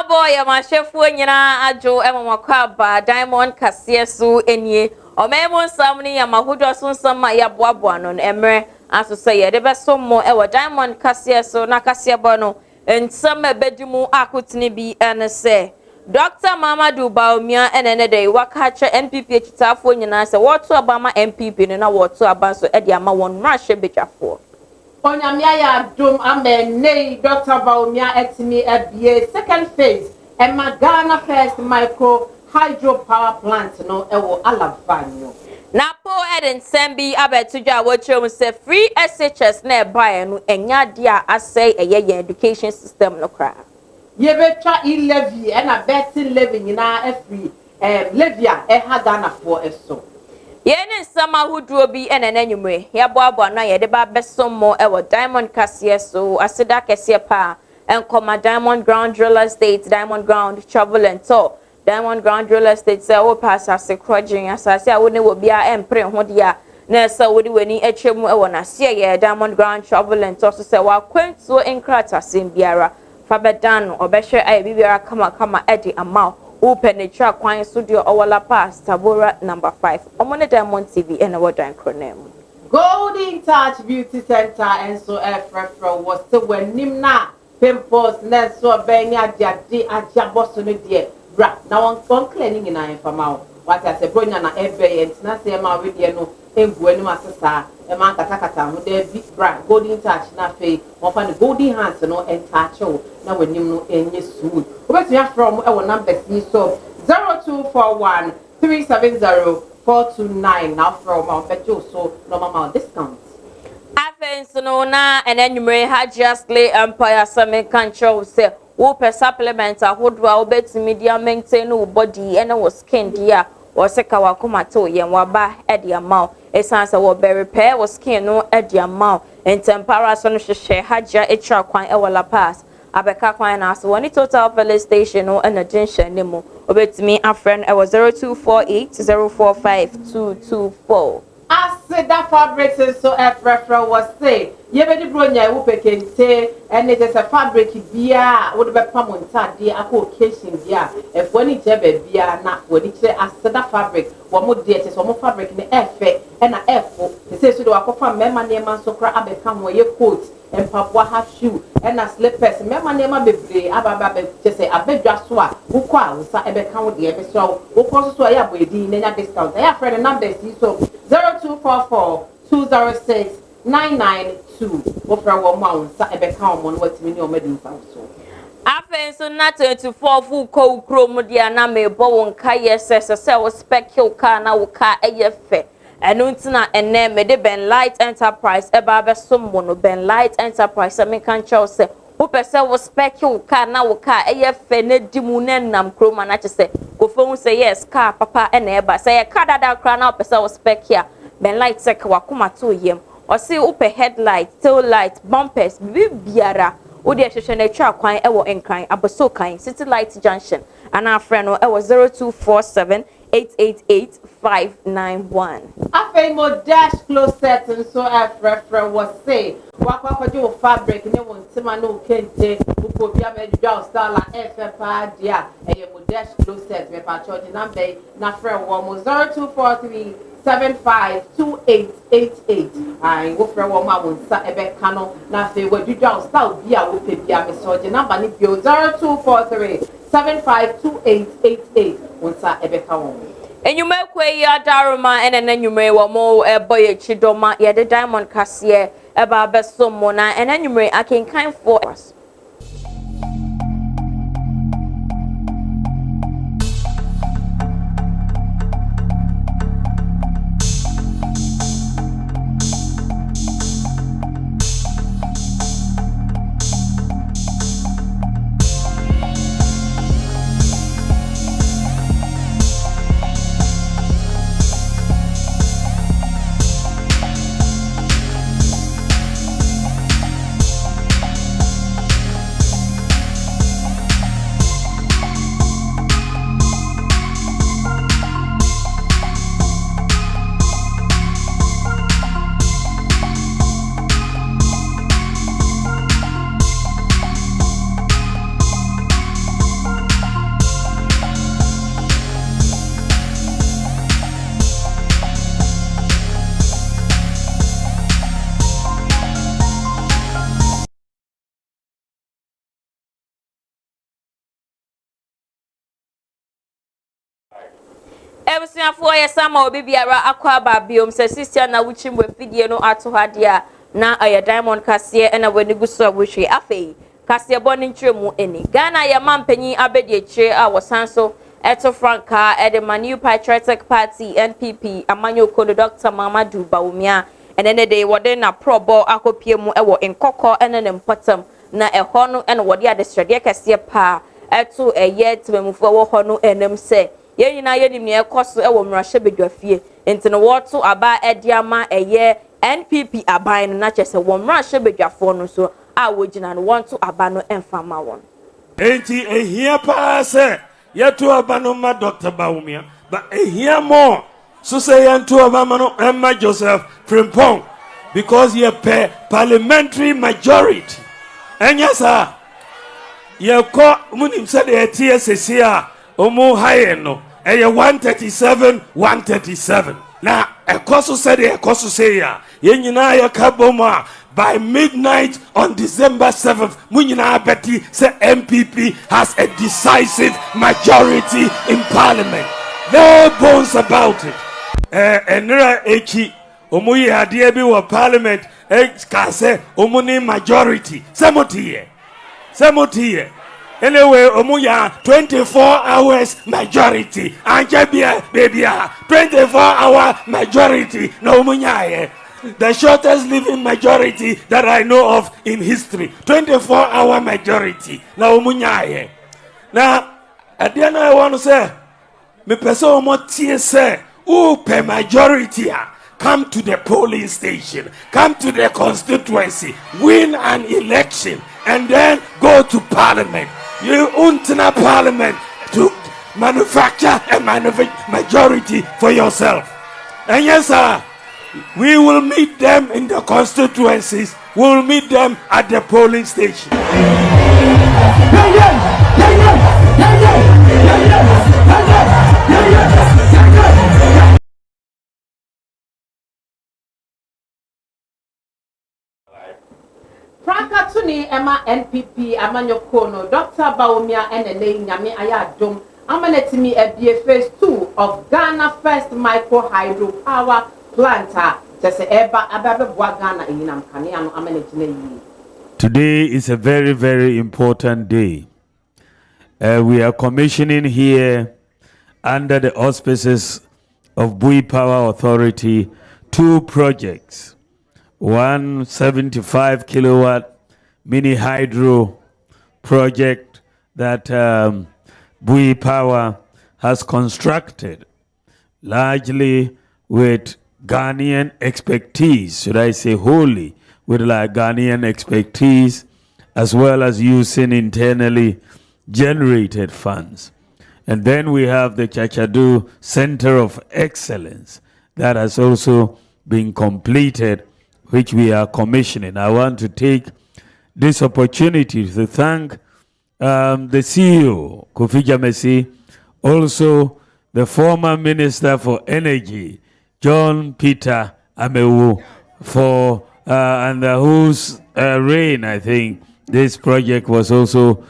boy, my chef when you ajo Emma Diamond Cassiesu enye. O memo samni ya mahudo sun sama ya boaboanon emre aso say de beso mo e Diamond Cassiesu na Cassiebono ensam ebedimu akutini bi ene se. Dr. Mamadou Bawumia enene dey waka che MPP chitafo nyina se woto abama MPP no na woto abanso e de ama won rahye betwafo. Onyamia ya dum amene Dr. Bawumia etimi ebie second phase Ghana first micro hydro power plant no ewo Alavanyo. Na po eden sembi abetudwa wochom se free SHS na buy no enya dia asay eye education system no kra. Yebetwa levy na betting levy nyina afri levy a ha Ghana for eso. Yene sama hudro bi enenanyumre ya boabo na ye de ba besomo ewo Diamond Cassiesu asida kese pa enkoma Diamond Ground Real Estate Diamond Ground Travel and Tour Diamond Ground Real Estate say wo pass as crojin asase a wo ne wo bia empre ho dia na say wo di weni etwemu ewo na se ye Diamond Ground Travel and Tour so say wa kwentuo enkrata sim biara fa bedan obehwe ay bibiara kama edi amount penetra kwan studio Owala Pass Tabora number 5 Omone Diamond TV and our dan kronem Golden Touch Beauty Center and so efrefro was to when nimna pimples na so benya dia ajaboso no die bra na won cleaning in na infama what I say bronya na ebe ent na say ma we die no egu anim asesa e man kata ho de big bra Golden Touch na fe mo fa ne golden hands no entache o na wanim no enye suit obetua from e wo number C so 0241 370 429 now from our bejo so no mama discount Afens no na enenumre ha just lay empire some control say wo per supplement ahodwa obetimi dia maintain wo body and wo skin dia wo seka wakoma to yen waba e dia maw esanse wo be repair wo skin no e dia maw entempara so no hwehwe haja etra kwan e wala pass abeka kwan na so woni total police station no and junction nemo obetimi afren e was 0248 045 224 Aseda fabrics so efrefro was say yebedi bronya wo pekente and it is a fabric bia wo be pamonta de akọ occasion bia efo ni je be bia na woni che aseda fabric wo mo de che so mo fabric ni efe na efo say so de wakofa mema ne man so kra abeka ho ye coat empapwa ha shoe na slippers mema ne ma bebre ababa be che say abedwa so a wo kwa wo sa ebeka wo de ebe so wo ko so ya boedi na discount ya friend number so 0244 206 992 ofra wo ma unsa ebeka wo no watimi ni o medi nsa so Afenso na 24 fu ko krom dia na me bo won ka yes se wo speckle car na wo ka eyefe enu ntina enne me de Ben Light Enterprise e ba be sommo no Ben Light Enterprise me kan chaw se wo pese wo speckle car na wo ka eyefe na dimu na nam krom na che se ko fon se yes car papa e na e ba se ye car dada kra na wo pese wo speck ya Ben Light se ka wakoma to yem o se upe headlight tail light bumpers bibiara wo de hwehwe na twa kwan e wo enkran aboso kan City Light Junction ana afre no e wo 0247 888-591. Afei mo dash closet so efrefre was say wakwa jo fabric ne won tima no kente uko bia me dwa style efe pa dia eye mo dash closet me pa charge number na friend wo mo 0243 752888 ai wo friend wo ma won sa ebe kano na fe we dwa style bia wo pe bia me charge number ni bio 0243 752888 wonsa ebeka won enyume kwe ya daruma ene enyume wo mo boye chidoma ye de Diamond Cassie eba besomo na ene enyume akenkan for us. abusuafo ye sama obi biara akwa ba biom se sister na wuchim we fidie no ato hade a na aye diamond kase na wani guso abuhwe afei kase boni ntremu eni Ghana ye mampanyi abedi ekire a wosanso eto franka the New Patriotic Party NPP amanyo kono Dr. Mamadu Bawumia enene de wode na probo akopie mu ewo nkokọ enene mpatam na eho no ene wode adestrede kase pa eto eye tememufo wo ho no enem se ye nyina ye nim ne ekoso ewo mrahye bedwafie enti no woto aba ediama eye NPP aban na chese wo mrahye bedwafo no so a wogina no wonto aba no emfama won enti ehia pa se yeto aba no ma Dr. Bawumia but ehia more so say yanto aba no Emma Joseph Frimpong because ye pay parliamentary majority enya sa ye ko munim se de TSC a omo haye no eye 137 na ekoso se de ekoso se ya ye nyina ye kaboma by midnight on December 7th munyina abeti say MPP has a decisive majority in parliament, no bones about it. Enra echi omo ye ade bi wo parliament ka say omo ni majority semotiye anyway omuya 24 hours majority anjabia baby 24-hour majority no omunya the shortest living majority that I know of in history 24-hour majority na omunya na adiana I want to say me person omotie say who per majority come to the polling station, come to the constituency, win an election, and then go to parliament. You untina parliament to manufacture a majority for yourself. And yes, sir, we will meet them in the constituencies. We will meet them at the polling station. Franka tuni ema NPP amanyoko no Dr. Bawumia enene nyame ayadom amanetimi ebie phase 2 of Ghana first micro hydro power plant tese eba ababebwa Ghana enyinam kanea no amanetine yi. Today is a very, very important day. We are commissioning here under the auspices of Bui Power Authority 2 projects. 175 kilowatt mini hydro project that Bui Power has constructed largely with Ghanaian expertise, should I say wholly with like Ghanaian expertise, as well as using internally generated funds. And then we have the Chachadu Center of Excellence that has also been completed, which we are commissioning. I want to take this opportunity to thank the CEO, Kofi Jamesi, also the former Minister for Energy, John Peter Amewu, for under whose reign, I think, this project was also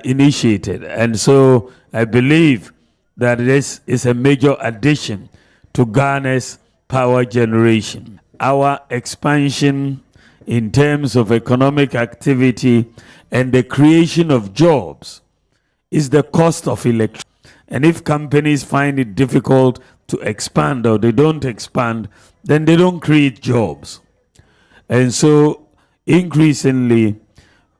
initiated. And so I believe that this is a major addition to Ghana's power generation. Our expansion in terms of economic activity and the creation of jobs is the cost of electricity. And if companies find it difficult to expand or they don't expand, then they don't create jobs. And so increasingly,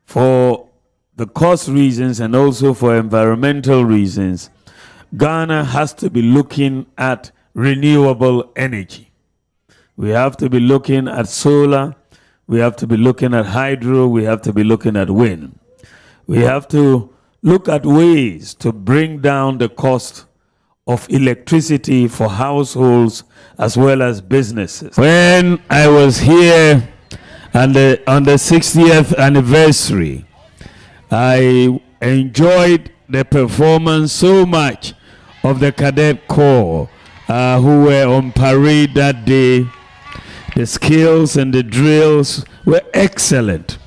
for the cost reasons and also for environmental reasons, Ghana has to be looking at renewable energy. We have to be looking at solar, we have to be looking at hydro, we have to be looking at wind. We have to look at ways to bring down the cost of electricity for households as well as businesses. When I was here on the 60th anniversary, I enjoyed the performance so much of the Cadet Corps who were on parade that day. The skills and the drills were excellent.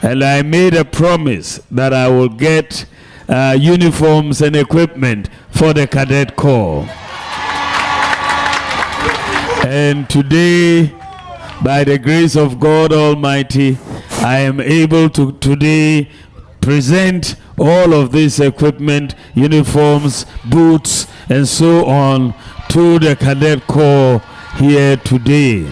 And I made a promise that I will get uniforms and equipment for the Cadet Corps. And today, by the grace of God Almighty, I am able to today present all of this equipment, uniforms, boots, and so on to the Cadet Corps here today.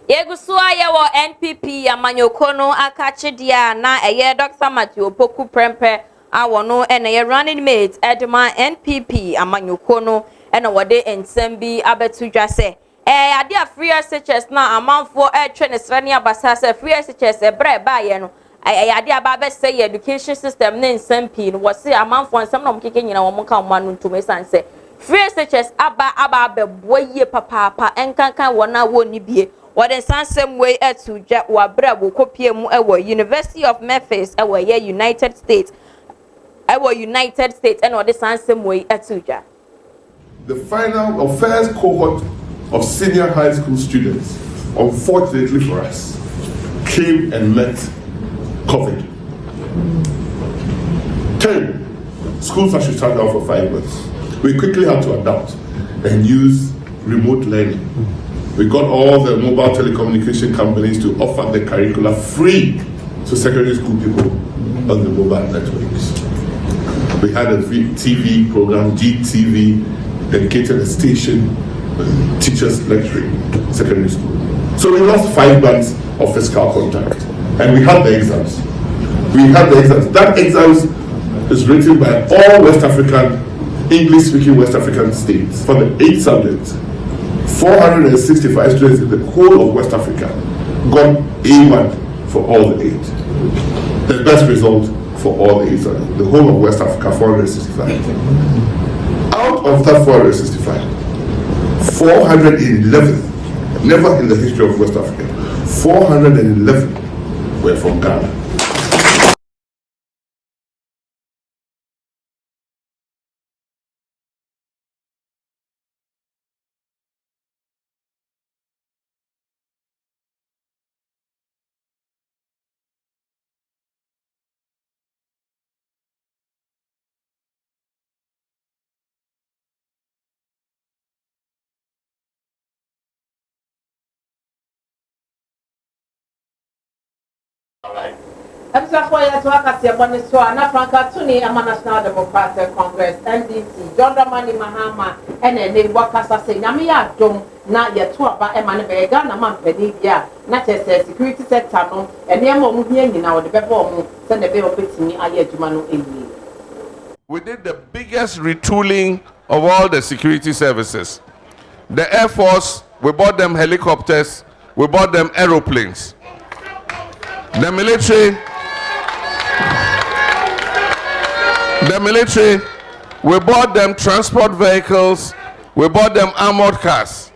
Yegusua yawo NPP amanyokono akachidia na eye Dr. Matthew Poku Prempe awono ene running mate edema NPP amanyokono ene wode ensem bi abetudwa se ade free SHS na amanfo twe ne srani abasa se free SHS ebre ba ye no ade aba be say education system ne ensem pi no wo se amanfo ensem na mkeke nyina wo mka mo anu ntume sanse free SHS aba beboye papa enkankan wona woni bie what the same way to wabra wo kopie mu University of Memphis United States and what the same way to the final or first cohort of senior high school students, unfortunately for us, came and met COVID. 10 schools actually shut down for 5 months. We quickly had to adapt and use remote learning. We got all the mobile telecommunication companies to offer the curricula free to secondary school people on the mobile networks. We had a TV program, GTV, dedicated a station, teachers lecturing secondary school. So we lost 5 months of physical contact. And we had the exams. That exams is written by all West African, English-speaking West African states for the 8 subjects. 465 students in the whole of West Africa got A1 for all the 8. The best result for all the 8 subjects. The whole of West Africa, 465. Out of that 465, 411, never in the history of West Africa, 411 were from Ghana. National Democratic Congress NDC John Dramani Mahama ene wakasa se nyame ya dom na yeto aba emane be Ghana man pedi bia na chese security sector no ene am omu hia nyina wo de bebo omu se ne be obetimi aye adwuma no eyi. We did the biggest retooling of all the security services. The Air Force, we bought them helicopters, we bought them aeroplanes. The military, we bought them transport vehicles, we bought them armored cars.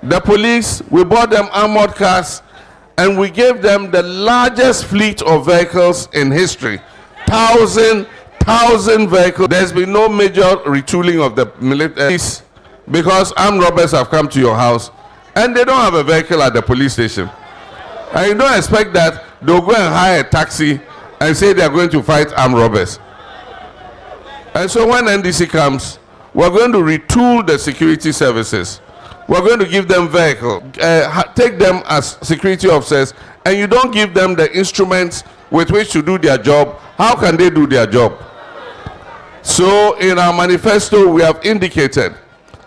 The police, we bought them armored cars, and we gave them the largest fleet of vehicles in history. 1,000 vehicles. There's been no major retooling of the military because armed robbers have come to your house and they don't have a vehicle at the police station. And you don't expect that they'll go and hire a taxi and say they're going to fight armed robbers. And so when NDC comes, we're going to retool the security services. We're going to give them vehicles, take them as security officers, and you don't give them the instruments with which to do their job. How can they do their job? So in our manifesto, we have indicated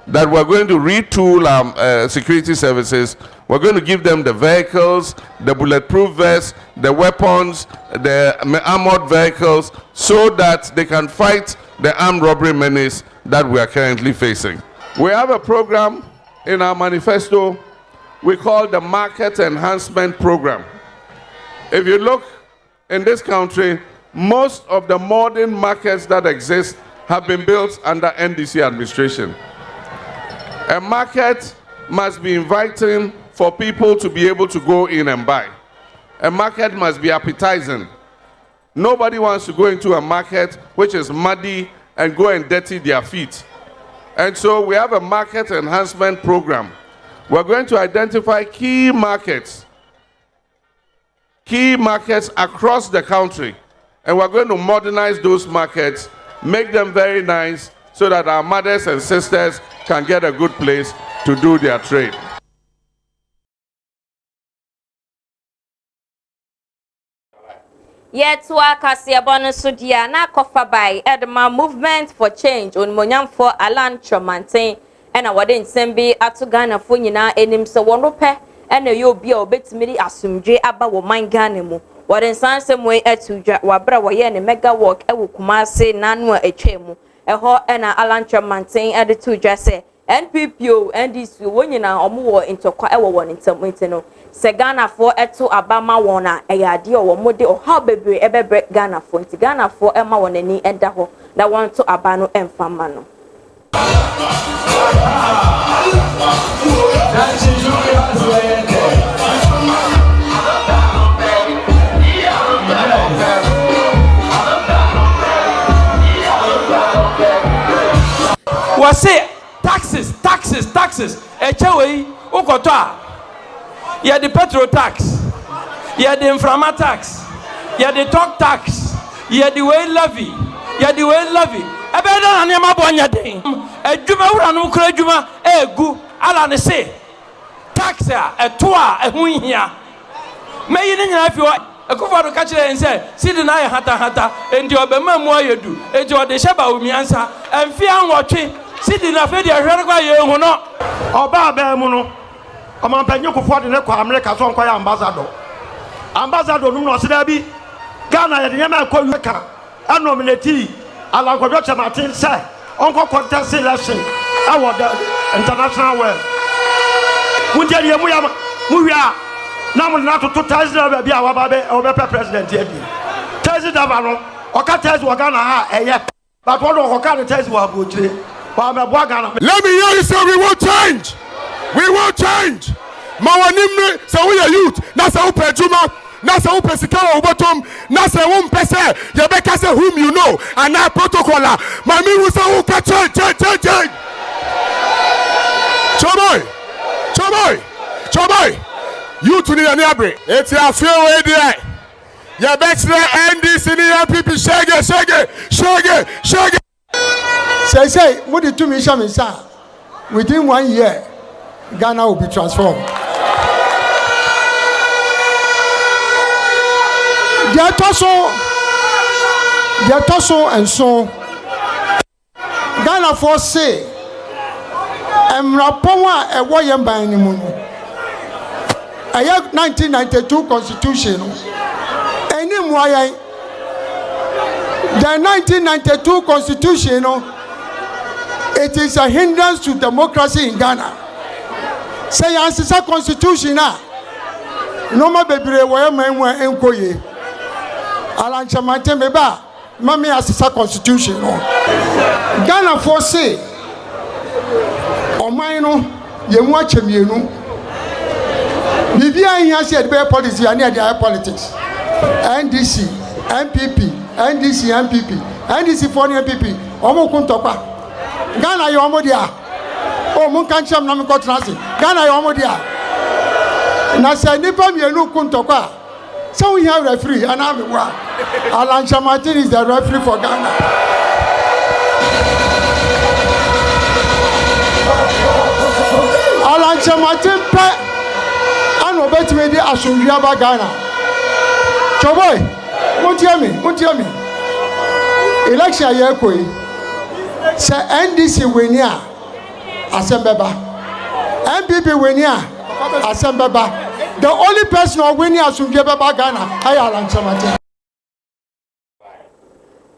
that we're going to retool our security services. We're going to give them the vehicles, the bulletproof vests, the weapons, the armored vehicles, so that they can fight the armed robbery menace that we are currently facing. We have a program in our manifesto we call the Market Enhancement Program. If you look in this country, most of the modern markets that exist have been built under NDC administration. A market must be inviting for people to be able to go in and buy. A market must be appetizing. Nobody wants to go into a market which is muddy and go and dirty their feet. And so we have a market enhancement program. We're going to identify key markets across the country, And we're going to modernize those markets, make them very nice, so that our mothers and sisters can get a good place to do their trade. Yet Kasia so dia na kofa by Edma Movement for Change on Monyam for Alan Chomantin and a wadin sembi atu Ghana for nyina enim so wonope and a yo bi obetimi asumdwe aba wo man Ghana mu wadin sansem we atudwa wabra wo ye ne mega work e wo Kumase nanu a etwemu eho na Alan Chomantin ade tudwa se NPPO NDC wonyina omo wo intokwa e wo won ntam se Ghana for eto abama wona eyade o wo de o ha bebre ebebre Ghana for nti Ghana for ema wonani enda ho na won to abano emfama no Wase taxes echewei ukoto a ye the petrol tax ye the inframa tax ye the talk tax ye the way levy ebe na na ma bonya den adwuma wura no kura adwuma egu ala ne se tax a eto a ehun hia meyi ne nyina fi ekofo do ka kire nse sidi na ye hata endi obema mu ayedu eji ode sheba omiansa emfi anwotwe sidi na fe de hwere kwa ye hu no oba ba mu no omampanyi kofo de ne kwa America so nkwa ya ambassador no no se da bi Ghana ye de nyama kwa yuka anominati alankwadwo chamatin say onko contest election award international world munjeri emu ya mu hia na mo na to president ba bia wa ba be obepe president ya bi president ba no oka test wa Ghana ha eye but what oka the test wa bochire wa me bo Ghana. Let me hear you say we will change. Mawanim say we are youth na say upe juma na say upe sikawa ubotom na say umpese ye beka say whom you know and na protocoler mami will say who can change. Choboy you to the neabre it's a few way there ye beka NDC ni MPP shege say what the 2 million say within 1 year Ghana will be transformed. They toso and so Ghana for say emrapowa e wo yemba animu no 1992 constitution eni mu ayan the 1992 constitution it is a hindrance to democracy in Ghana. Say answer constitution no ma bebre wo yemma enkoye Alan Chamante meba mami asisa constitution Ghana for say oman no yemu achemienu bibia hia say the policy and the politics NDC for MPP omo kuntokwa Ghana yo omo dia o mun kan cham na me ko transi Ghana yo omo dia na say nipa mienu kuntokwa so we have referee and I'm Alan Chamante is the referee for Ghana. Alan Chamante pe and obetime di asundua ba Ghana. Choboy, muntiami. Election ye koi. Se NDC wenia asembeba. MPP wenia asembeba. The only person who winning asundua ba Ghana ay Alan Chamante.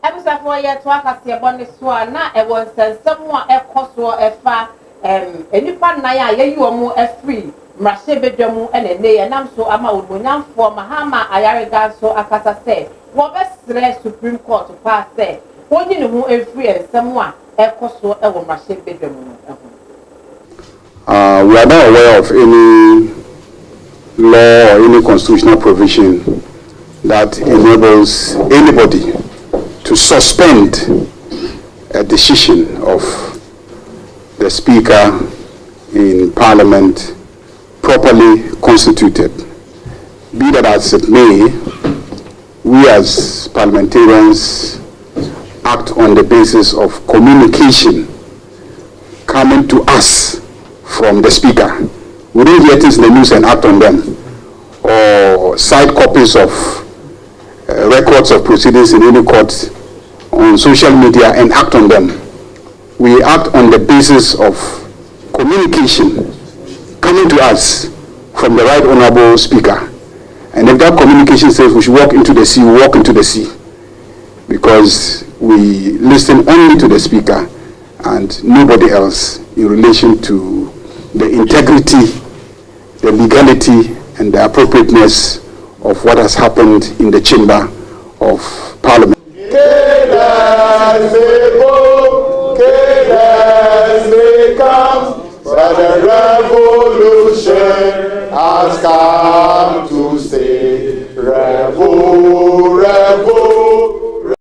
Ebusa for ye to akase bone so na e won sensem a ekoso efa enipa nan a ye yi omo afri mrahye bedwamu ene ne ye nam so ama odonyamfo Mahama Ayarega so akasa se wo be sre Supreme Court pa se woni ne ho afri ensem a ekoso e wo mrahye bedwamu. We are not aware of any law or any constitutional provision that enables anybody to suspend a decision of the Speaker in Parliament properly constituted. Be that as it may, we as parliamentarians act on the basis of communication coming to us from the speaker. We don't hear things in the news and act on them, or cite copies of records of proceedings in any court on social media and act on them. We act on the basis of communication coming to us from the Right Honorable Speaker. And if that communication says we should walk into the sea, we walk into the sea. Because we listen only to the Speaker and nobody else in relation to the integrity, the legality, and the appropriateness of what has happened in the chamber of Parliament. But the revolution has come to stay. Revo, revo.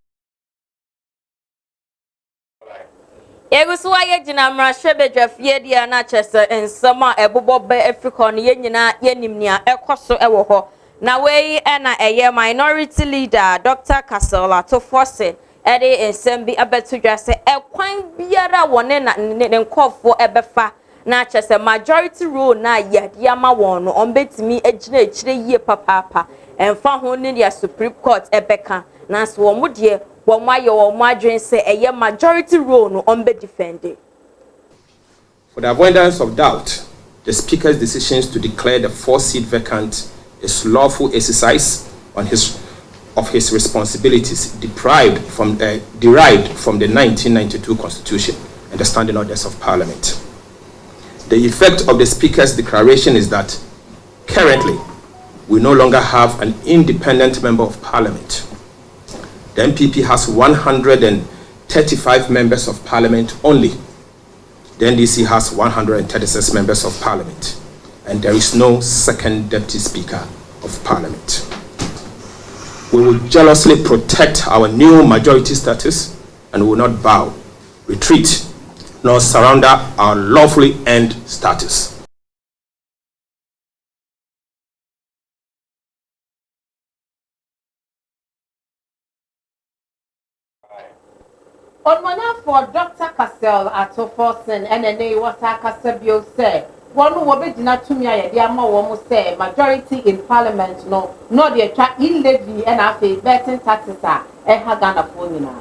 Yegusuwa ye jina mrashebe jafie dia na chese ensama ebobo be Africa no ye nyina ye nimnia ekoso ewo ho na wei na eye minority leader Dr. Kasela to force ede ensem bi abetudwa se ekwan biara wone na ne nkofo ebefa na chese majority rule na yade ama won no ombetimi agina echire yie papa emfa ho ne dia Supreme Court ebeka na so wo mudie wo maye wo madwen se eye majority rule no ombe defended. For the avoidance of doubt, the Speaker's decisions to declare the 4th seat vacant is lawful exercise of his responsibilities derived from the 1992 Constitution and the standing orders of Parliament. The effect of the Speaker's declaration is that currently we no longer have an independent member of Parliament. The NPP has 135 members of Parliament only. The NDC has 136 members of Parliament, and there is no second Deputy Speaker of Parliament. We will jealously protect our new majority status and will not bow, retreat, nor surrender our lawfully earned status. On one for Dr. Cassell at Forsen and a name was Cassabio say, one who will be not to me, I almost say majority in Parliament, no, the attract in levy and after betting taxes are a Hagana Fonina.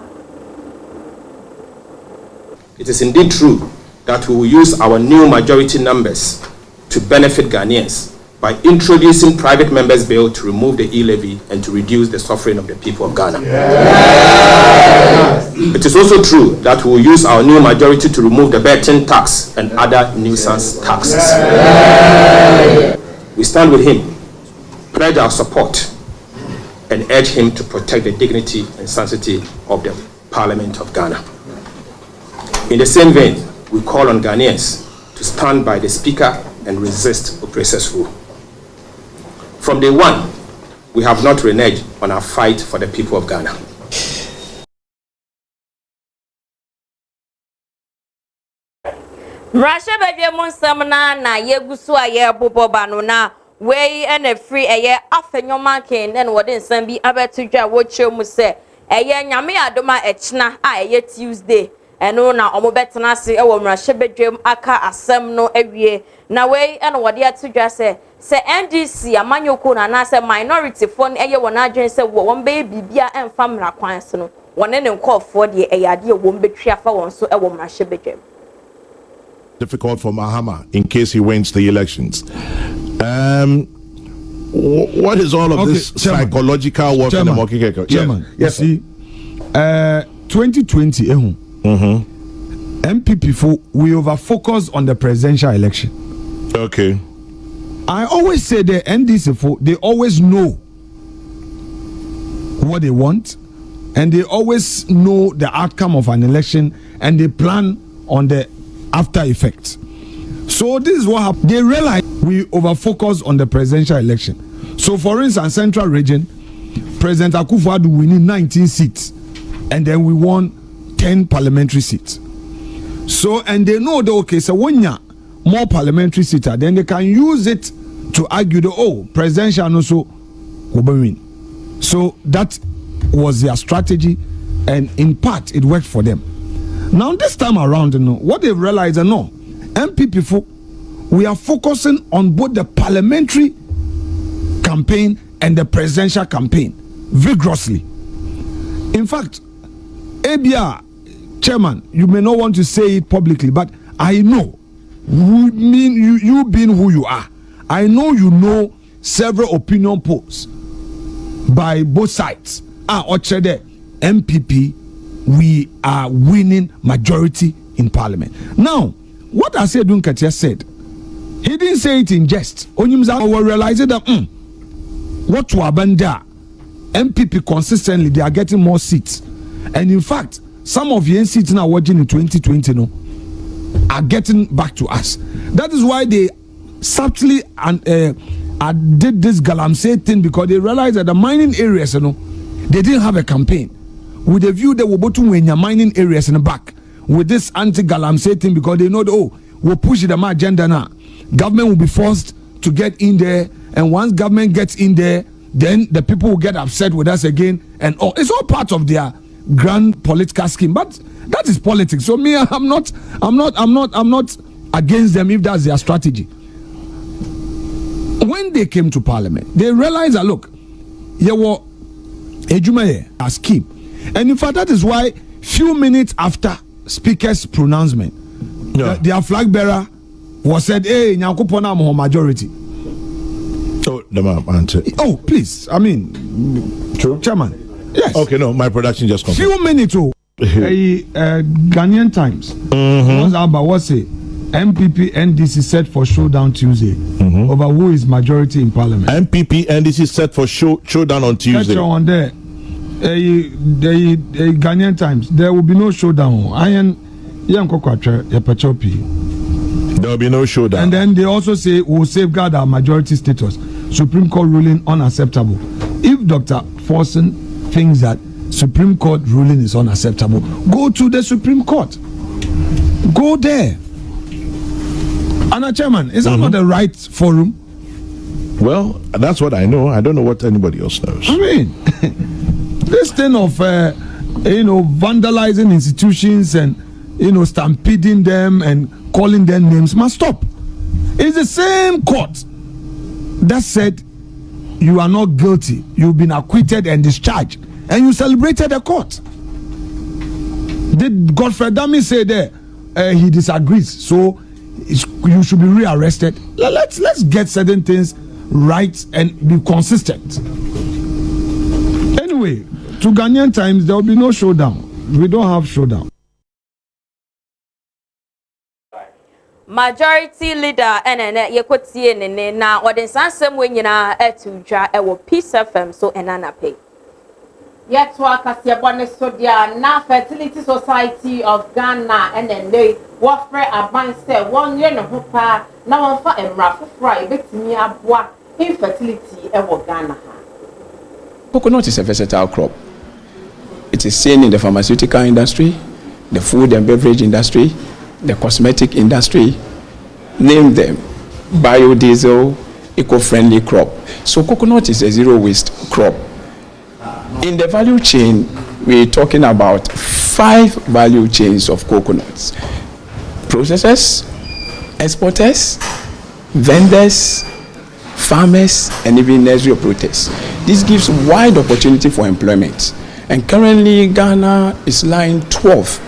It is indeed true that we will use our new majority numbers to benefit Ghanaians by introducing private members' bill to remove the e-levy and to reduce the suffering of the people of Ghana. Yes. It is also true that we will use our new majority to remove the betting tax and other nuisance taxes. Yes. We stand with him, pledge our support, and urge him to protect the dignity and sanctity of the Parliament of Ghana. In the same vein, we call on Ghanaians to stand by the Speaker and resist oppressors' rule. From day one, we have not reneged on our fight for the people of Ghana. Rasha bedwe monsamna na yegusu aye bobo bano na we ene free eye afenyoma ken na wode nsam bi abetudwa wo kyeremu se eye nyame adoma echina a eye Tuesday eno na omobetena se e wo mrasha bedwem aka asem no awie na we ene wode atudwa se NDC amanyoko na se minority fon eye wona adwen se won be bibia emfa mra kwan se no wone ne nkofo de eye ade won betwa fa won so e wo mrasha bedwem. Difficult for Mahama in case he wins the elections. What is all of this Chairman, psychological work in the Mokikeko? Chairman, yes, see, 2020, MPP we over focus on the presidential election. Okay. I always say the NDC they always know what they want, and they always know the outcome of an election, and they plan on the after effects. So this is what happened. They realize we over focus on the presidential election. So for instance, Central Region, President Akufo-Addo winning 19 seats, and then we won 10 parliamentary seats. So and they know that okay, so when you more parliamentary seats, then they can use it to argue the presidential also will win. So that was their strategy, and in part it worked for them. Now this time around, what they've realized, no, MPP folk, we are focusing on both the parliamentary campaign and the presidential campaign vigorously. In fact, ABR chairman, you may not want to say it publicly, but I know, you being who you are, I know several opinion polls by both sides. Ochede, MPP, we are winning majority in parliament. Now, what Asedun Katia said, he didn't say it in jest. Onyimza will realize that what to abanda MPP consistently, they are getting more seats. And in fact, some of the seats now watching in 2020 are getting back to us. That is why they subtly did this Galamsey thing, because they realized that the mining areas, they didn't have a campaign. With a view, they were both in your mining areas in the back with this anti-Galamsey thing, because they know that, we'll push the agenda now. Government will be forced to get in there, and once government gets in there, then the people will get upset with us again, and it's all part of their grand political scheme. But that is politics. So me, I'm not against them if that's their strategy. When they came to parliament, they realized that, look, there were Ejumaye a scheme, and in fact that is why few minutes after speaker's pronouncement, their flag bearer was said, "Hey, Nyankopona mo majority." Oh, the answer. Oh, please. I mean, true, chairman. Yes. Okay, no, my production just confirmed. Few minutes. Ghanaian Times. Was say MPP NDC set for showdown Tuesday over who is majority in parliament. MPP NDC set for showdown on Tuesday. Catch on there. Ghanaian Times. There will be no showdown. There will be no showdown. And then they also say we'll safeguard our majority status. Supreme Court ruling unacceptable. If Dr. Forson thinks that Supreme Court ruling is unacceptable, go to the Supreme Court. Go there. Anna Chairman, is that not the right forum? Well, that's what I know. I don't know what anybody else knows. I mean, this thing of vandalizing institutions and stampeding them and calling them names must stop. It's the same court that said you are not guilty, you've been acquitted and discharged, and you celebrated the court. Did Godfrey Dami say there he disagrees, so you should be rearrested? Let's get certain things right and be consistent. Anyway, to Ghanaian Times, there will be no showdown. We don't have showdown. Majority leader NN yekotie nene na ode sansem we nyina etudwa ewo Peace FM so enana pay. Yet work as your bonus so dia na Fertility Society of Ghana NNA wofre aban say 1 year no ho pa na won fa emra fofra ebetimi aboa infertility ewo Ghana ha. Coconut is a versatile crop. It is seen in the pharmaceutical industry, the food and beverage industry, the cosmetic industry, name them, biodiesel, eco-friendly crop. So coconut is a zero waste crop. In the value chain, we're talking about 5 value chains of coconuts: processors, exporters, vendors, farmers, and even nursery operators. This gives wide opportunity for employment. And currently, Ghana is lying 12th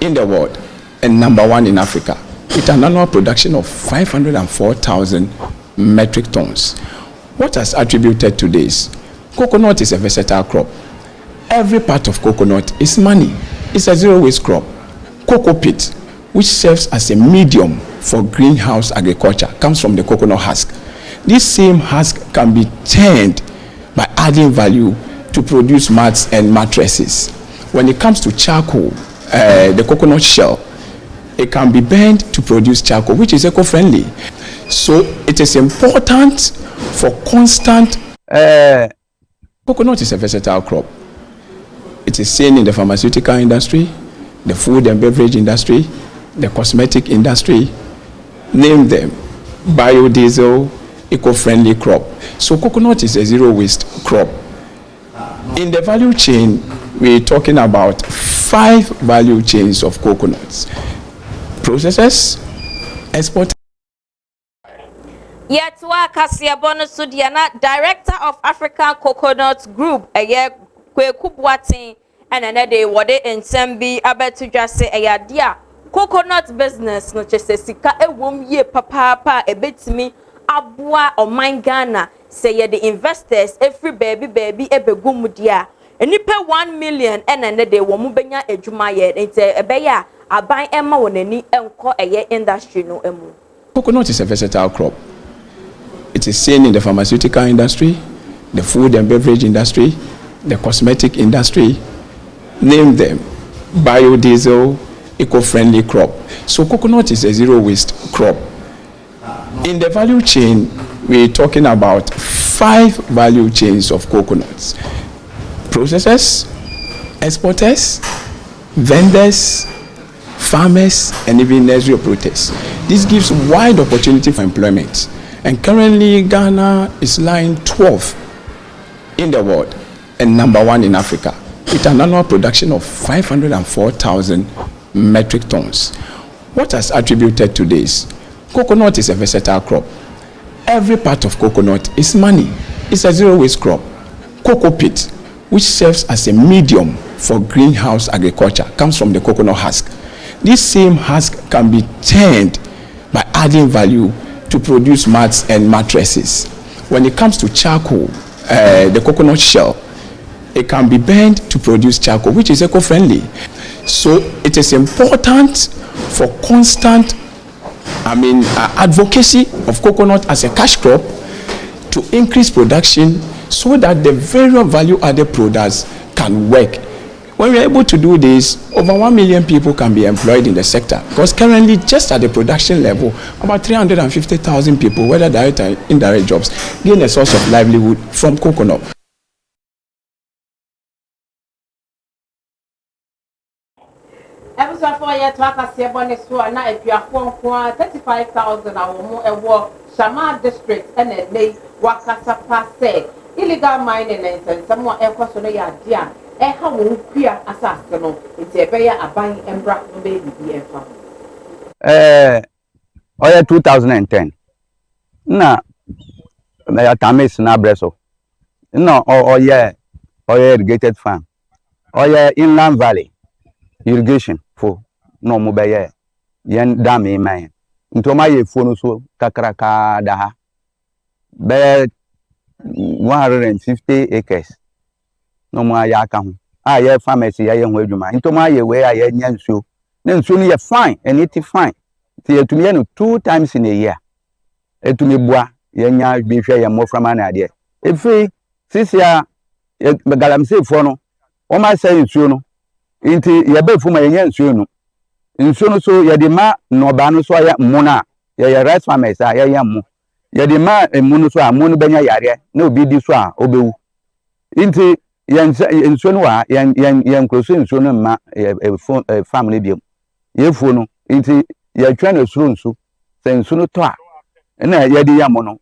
in the world and number 1 in Africa, with an annual production of 504,000 metric tons. What has attributed to this? Coconut is a versatile crop. Every part of coconut is money. It's a zero waste crop. Cocoa pit, which serves as a medium for greenhouse agriculture, comes from the coconut husk. This same husk can be turned by adding value to produce mats and mattresses. When it comes to charcoal, the coconut shell, it can be burned to produce charcoal, which is eco-friendly. So it is important for constant. Coconut is a versatile crop. It is seen in the pharmaceutical industry, the food and beverage industry, the cosmetic industry, name them, biodiesel, eco-friendly crop. So coconut is a zero waste crop. In the value chain, we're talking about 5 value chains of coconuts: processors, exporters. Yet Kasia Bonasudiana, Director of African Coconut Group, a year Kwekubwati, and another what they in Sembi Abetu just say a dear coconut business, no just a sika a womb ye papa a bit me abua or mine Ghana, say the investors every baby a begumudia. And you pay 1 million and another woman benya a jumaye, it's a beya, a buy Emma when any call a year industry no emu. Coconut is a versatile crop. It is seen in the pharmaceutical industry, the food and beverage industry, the cosmetic industry, name them, biodiesel, eco-friendly crop. So coconut is a zero waste crop. In the value chain, we're talking about 5 value chains of coconuts: processors, exporters, vendors, farmers, and even nursery operators. This gives wide opportunity for employment. And currently, Ghana is lying 12th in the world and number 1 in Africa, with an annual production of 504,000 metric tons. What has attributed to this? Coconut is a versatile crop. Every part of coconut is money. It's a zero waste crop. Cocoa pit, which serves as a medium for greenhouse agriculture, comes from the coconut husk. This same husk can be turned by adding value to produce mats and mattresses. When it comes to charcoal, the coconut shell, it can be burned to produce charcoal, which is eco-friendly. So it is important for constant advocacy of coconut as a cash crop to increase production so that the various value-added products can work. When we are able to do this, over 1 million people can be employed in the sector, because currently, just at the production level, about 350,000 people, whether direct or indirect jobs, gain a source of livelihood from coconut. Ebusa for year to Akasia Bonesua, na if you are 35,000 or Shama district and a lay Wakasapa said illegal mining and someone else on a dear. How will queer assassin? It's a bear a buying and brat no baby be a 2010. Na Tamis na breso. No, or irrigated farm. Or inland valley irrigation for no mobile yen dam man. Into my phone so kakraka daha. Bear 150 acres. No more yakam. I pharmacy, I am where you mind. Into my way, I am so. Then soon you're fine, and it's fine. See to me 2 times in a year. To me, boy, you're be fair more from an idea. If we, this year, Galam say for no, or my say it's you know, into your bed for my young soon. In soon so, you're the ma no banus, so I am mona, you're rice farmers, I am. You're the ma and monuswa, monobenya yare, no be this one, obu. Into yan sunwa yan close sunu ma family bi ye funo nti ye twa na suru nsu sen sunu to a na ye di yam no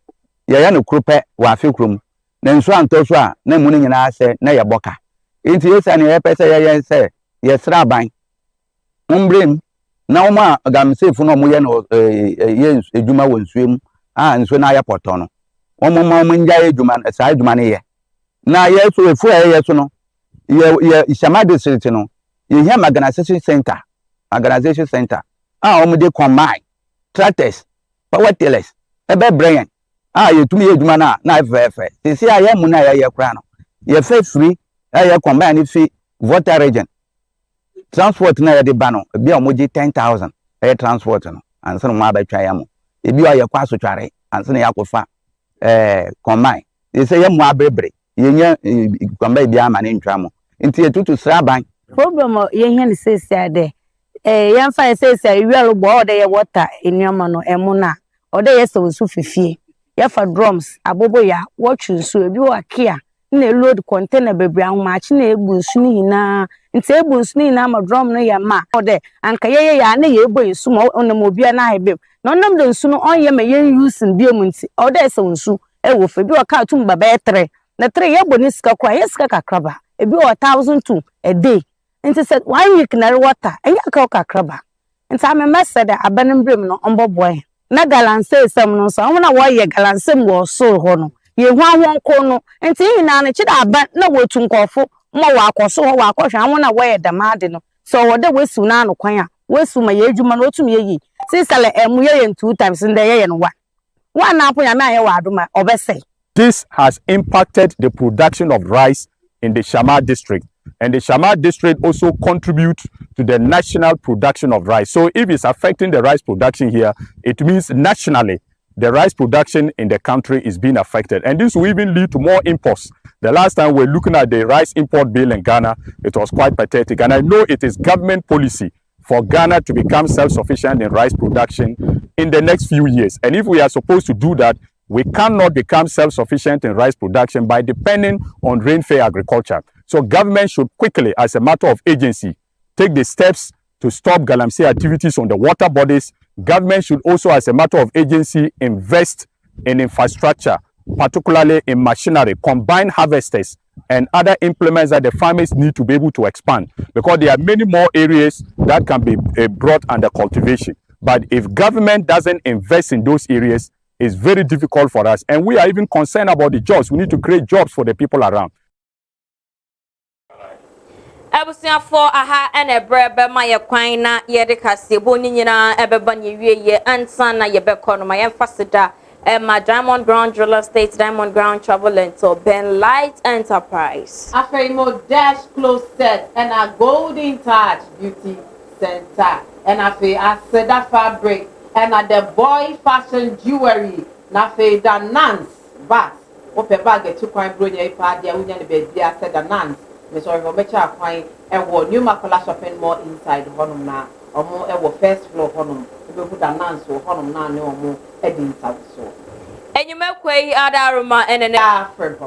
ye ya no krope wa afi krom na nsu anto so a na mu nyina ase na ye boka nti ye sa na ye pese ye se ye sra ban umbrem na uma agam sefu no mu ye no ye ejuma wo nsuem a nsu na ya poto no omo ma mu nja ejuma sa ejuma ne ye na ye so efu ye so no ye Shama district no ye here organization center o mo dey combine tractors power tillers ebe brain ye tumi ye dwuma na fefe sisi aye mu na ye kra no ye fe free ye combine fi water region transport na ye de ba no bi o mo ji 10,000 transport no anse no ma ba twa ya mo ebi o ye kwa so tware anse na yakofa combine ye say ye mu abebre yenya kwamba bia ma ne ntwa mo nti etutu sraban problem yenya ne sesi ade yemfa sesi wielo bo ode ye water enyama no emuna ode ye so su fifie ye fa drums abobo ya watchu so ebi wa kia na load container bebre ahoma chi na egbu nsu ni hina nti egbu nsu ni na ma drum no ye ma ode anka ye ya na ye egbo nsu mo onam obia na hebem na onam de nsu no onye ma ye use biem nti ode so nsu e wo fe bi wa ka tum baba etre na tre ye boni sika kwa ye sika kakraba ebi 1,002 a day. Nti said 1 week na water enya ka kakraba. Nti ame message abanim brem no ombo boy. Na galanse sem no so wona wo ye galanse mo so ho no. Ye hwan ko no. Nti hina na chida aba na wotu nkofo mo wa akoso ho wa akohwa wona wo ye damade no. So wo de wesu na no kwan a wesu ma ye adwuma no otum ye yi. Sisale emu ye 2 times nde ye no wa. One na ya me aye wa adoma obese. This has impacted the production of rice in the Shama district, and the Shama district also contributes to the national production of rice. So if it's affecting the rice production here, it means nationally the rice production in the country is being affected, and this will even lead to more imports. The last time we were looking at the rice import bill in Ghana, it was quite pathetic, and I know it is government policy for Ghana to become self-sufficient in rice production in the next few years. And if we are supposed to do that, we cannot become self-sufficient in rice production by depending on rain-fed agriculture. So government should quickly, as a matter of agency, take the steps to stop galamsey activities on the water bodies. Government should also, as a matter of agency, invest in infrastructure, particularly in machinery, combine harvesters, and other implements that the farmers need to be able to expand, because there are many more areas that can be brought under cultivation. But if government doesn't invest in those areas, it's very difficult for us, and we are even concerned about the jobs. We need to create jobs for the people around. Abusia for aha ene brebe ma ye kwan na ye de kase boni nyina ebeba nye wieye ansa na ye bekọ no ma ye fasida ma Diamond Ground Real Estate, Diamond Ground Travel and so Ben Light Enterprise. Afemo Dash Close Set and a Golden Touch Beauty Center and afe Aseda Fabric and a the Boy Fashion Jewelry na fe da Nance Bat ope bag e tu kwan bronya ipa dia unya ne be dia Aseda Nance me sorry for becha kwan e wo New Makola Shopping Mall inside honum na omo e wo first floor honum e be hu da Nance wo honum na ne omo e di inside so Enyume kwei adaruma enene a friend